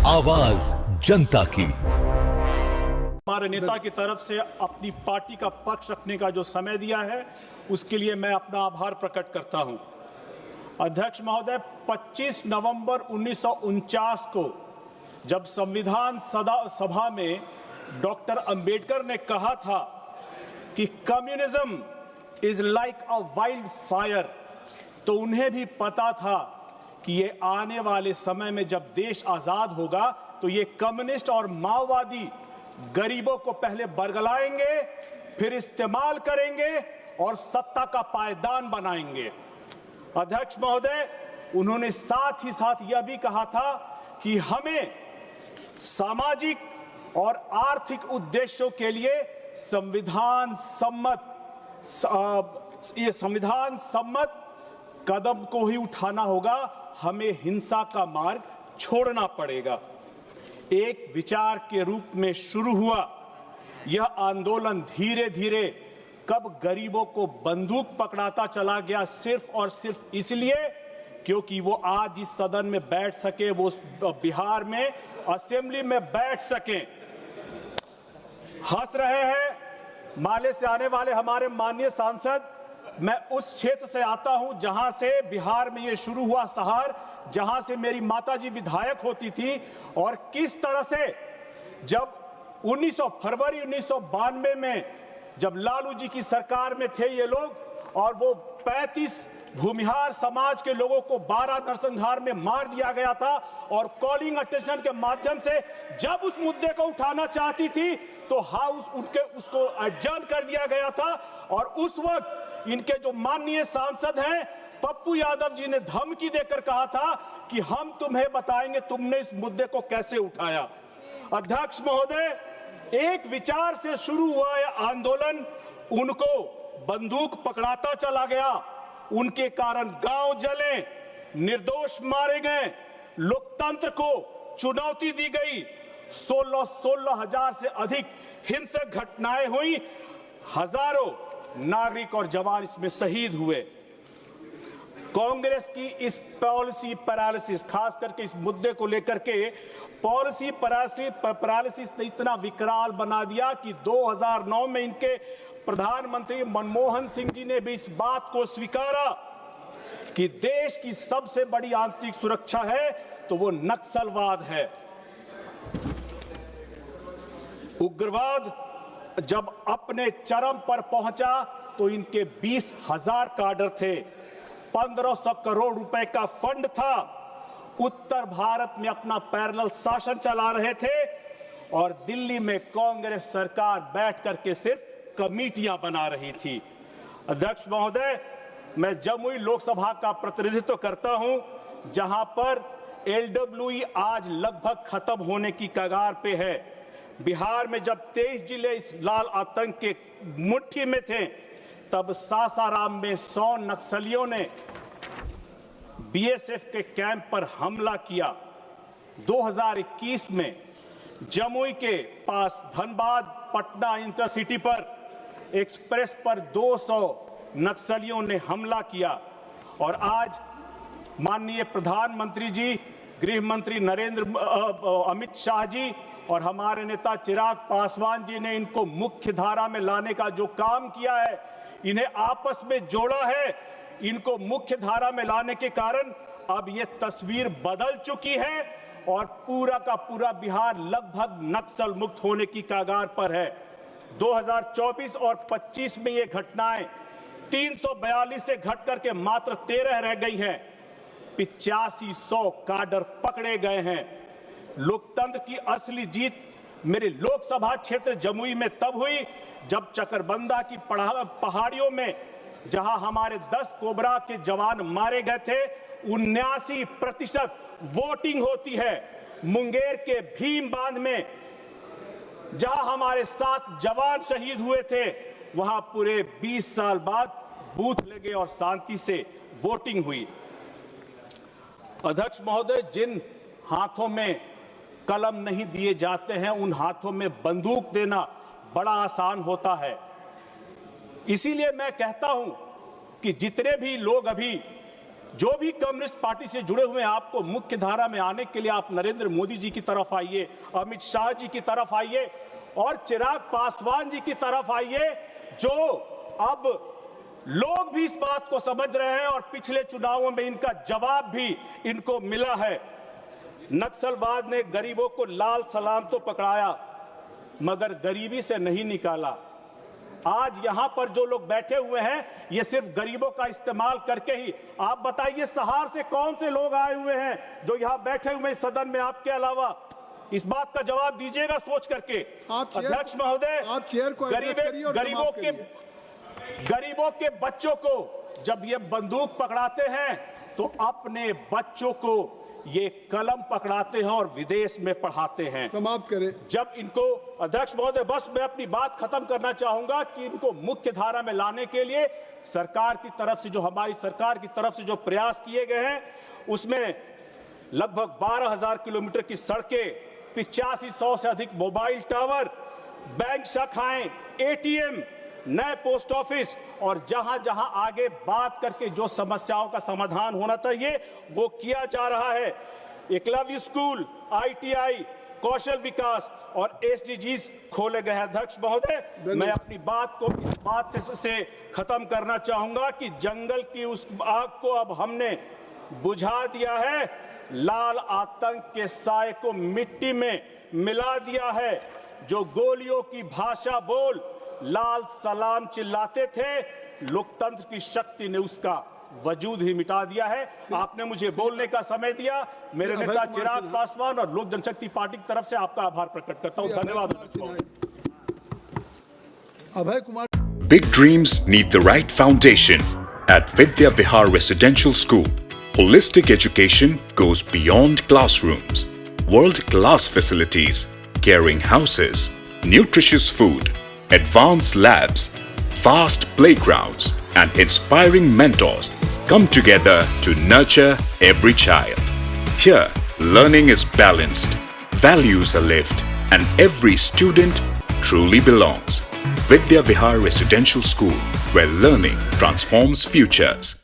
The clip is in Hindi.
आवाज जनता की। हमारे नेता की तरफ से अपनी पार्टी का पक्ष रखने का जो समय दिया है उसके लिए मैं अपना आभार प्रकट करता हूं। अध्यक्ष महोदय, 25 नवंबर 1949 को जब संविधान सभा में डॉक्टर अंबेडकर ने कहा था कि communism is like a wild fire, तो उन्हें भी पता था कि ये आने वाले समय में जब देश आजाद होगा तो ये कम्युनिस्ट और माओवादी गरीबों को पहले बरगलाएंगे, फिर इस्तेमाल करेंगे और सत्ता का पायदान बनाएंगे। अध्यक्ष महोदय, उन्होंने साथ ही साथ यह भी कहा था कि हमें सामाजिक और आर्थिक उद्देश्यों के लिए संविधान सम्मत कदम को ही उठाना होगा, हमें हिंसा का मार्ग छोड़ना पड़ेगा। एक विचार के रूप में शुरू हुआ यह आंदोलन धीरे धीरे कब गरीबों को बंदूक पकड़ाता चला गया, सिर्फ और सिर्फ इसलिए क्योंकि वो आज इस सदन में बैठ सके, वो बिहार में असेंबली में बैठ सके। हंस रहे हैं माले से आने वाले हमारे माननीय सांसद। मैं उस क्षेत्र से आता हूं जहां से बिहार में ये शुरू हुआ सहार, जहां से मेरी माताजी विधायक होती थी, और किस तरह से जब फरवरी 1992 में जब लालू जी की सरकार में थे ये लोग, और वो 35 भूमिहार समाज के लोगों को 12 नरसंहार में मार दिया गया था, और कॉलिंग अटेंशन के माध्यम से जब उस मुद्दे को उठाना चाहती थी तो हाउस उसको एडजर्न कर दिया गया था। और उस वक्त इनके जो माननीय सांसद हैं पप्पू यादव जी ने धमकी देकर कहा था कि हम तुम्हें बताएंगे तुमने इस मुद्दे को कैसे उठाया। अध्यक्ष महोदय, एक विचार से शुरू हुआ यह आंदोलन उनको बंदूक पकड़ाता चला गया, उनके कारण गांव जले, निर्दोष मारे गए, लोकतंत्र को चुनौती दी गई, 16,000 से अधिक हिंसक घटनाएं हुई, हजारों नागरिक और जवान इसमें शहीद हुए। कांग्रेस की इस पॉलिसी पैरालिसिस, खास करके इस मुद्दे को लेकर के पॉलिसी पैरालिसिस ने इतना विकराल बना दिया कि 2009 में इनके प्रधानमंत्री मनमोहन सिंह जी ने भी इस बात को स्वीकारा कि देश की सबसे बड़ी आंतरिक सुरक्षा है तो वो नक्सलवाद है। उग्रवाद जब अपने चरम पर पहुंचा तो इनके 20,000 काडर थे, 1500 करोड़ रुपए का फंड था, उत्तर भारत में अपना पैरेलल शासन चला रहे थे, और दिल्ली में कांग्रेस सरकार बैठ करके सिर्फ कमेटियां बना रही थी। अध्यक्ष महोदय, मैं जमुई लोकसभा का प्रतिनिधित्व करता हूं, जहां पर एलडब्ल्यूई आज लगभग खत्म होने की कगार पे है। बिहार में जब 23 जिले इस लाल आतंक के मुट्ठी में थे, तब सासाराम में 100 नक्सलियों ने बीएसएफ के कैंप पर हमला किया। 2021 में जमुई के पास धनबाद पटना इंटरसिटी पर एक्सप्रेस पर 200 नक्सलियों ने हमला किया, और आज माननीय प्रधानमंत्री जी, गृह मंत्री अमित शाह जी और हमारे नेता चिराग पासवान जी ने इनको मुख्य धारा में लाने का जो काम किया है, इन्हें आपस में जोड़ा है, इनको मुख्य धारा में लाने के कारण अब ये तस्वीर बदल चुकी है और पूरा का पूरा बिहार लगभग नक्सल मुक्त होने की कगार पर है। 2024 और 25 में ये घटनाएं 342 से घट करके मात्र 13 रह गई हैं। 8500 काडर पकड़े गए हैं। लोकतंत्र की असली जीत मेरे लोकसभा क्षेत्र जमुई में तब हुई जब चकरबंदा की पहाड़ियों में, जहां हमारे 10 कोबरा के जवान मारे गए थे, 79% वोटिंग होती है। मुंगेर के भीम बांध में जहां हमारे 7 जवान शहीद हुए थे, वहां पूरे 20 साल बाद बूथ लगे और शांति से वोटिंग हुई। अध्यक्ष महोदय, जिन हाथों में कलम नहीं दिए जाते हैं, उन हाथों में बंदूक देना बड़ा आसान होता है। इसीलिए मैं कहता हूं कि जितने भी लोग अभी जो भी कम्युनिस्ट पार्टी से जुड़े हुए हैं, आपको मुख्य धारा में आने के लिए आप नरेंद्र मोदी जी की तरफ आइए, अमित शाह जी की तरफ आइए और चिराग पासवान जी की तरफ आइए, जो अब लोग भी इस बात को समझ रहे हैं और पिछले चुनावों में इनका जवाब भी इनको मिला है। नक्सलवाद ने गरीबों को लाल सलाम तो पकड़ाया, मगर गरीबी से नहीं निकाला। आज यहां पर जो लोग बैठे हुए हैं, ये सिर्फ गरीबों का इस्तेमाल करके ही, आप बताइए सहार से कौन से लोग आए हुए हैं जो यहां बैठे हुए सदन में आपके अलावा? इस बात का जवाब दीजिएगा सोच करके। अध्यक्ष महोदय, गरीबों के बच्चों को जब ये बंदूक पकड़ाते हैं तो अपने बच्चों को ये कलम पकड़ाते हैं और विदेश में पढ़ाते हैं। समाप्त करें। जब इनको, अध्यक्ष महोदय, बस मैं अपनी बात खत्म करना चाहूंगा कि इनको मुख्य धारा में लाने के लिए सरकार की तरफ से, जो हमारी सरकार की तरफ से जो प्रयास किए गए हैं, उसमें लगभग 12,000 किलोमीटर की सड़कें, 8500 से अधिक मोबाइल टावर, बैंक शाखाएं, एटीएम, नए पोस्ट ऑफिस और जहां जहां आगे बात करके जो समस्याओं का समाधान होना चाहिए वो किया जा रहा है। एकलव्य स्कूल, आईटीआई, कौशल विकास और एसडीजीज खोले गए हैं। अध्यक्ष महोदय, मैं अपनी बात को इस बात से खत्म करना चाहूंगा कि जंगल की उस आग को अब हमने बुझा दिया है, लाल आतंक के साए को मिट्टी में मिला दिया है। जो गोलियों की भाषा बोल लाल सलाम चिल्लाते थे, लोकतंत्र की शक्ति ने उसका वजूद ही मिटा दिया है। आपने मुझे बोलने का समय दिया। मेरे नेता चिराग पासवान और लोक जनशक्ति पार्टी की तरफ से आपका आभार प्रकट करता हूं। धन्यवाद। Abhay Kumar. Big dreams need the right foundation. At Vidya Vihar Residential School, holistic education goes beyond classrooms. World-class facilities, caring houses, nutritious food, advanced labs, vast playgrounds, and inspiring mentors come together to nurture every child. Here, learning is balanced, values are lived, and every student truly belongs. Vidya Vihar Residential School, where learning transforms futures.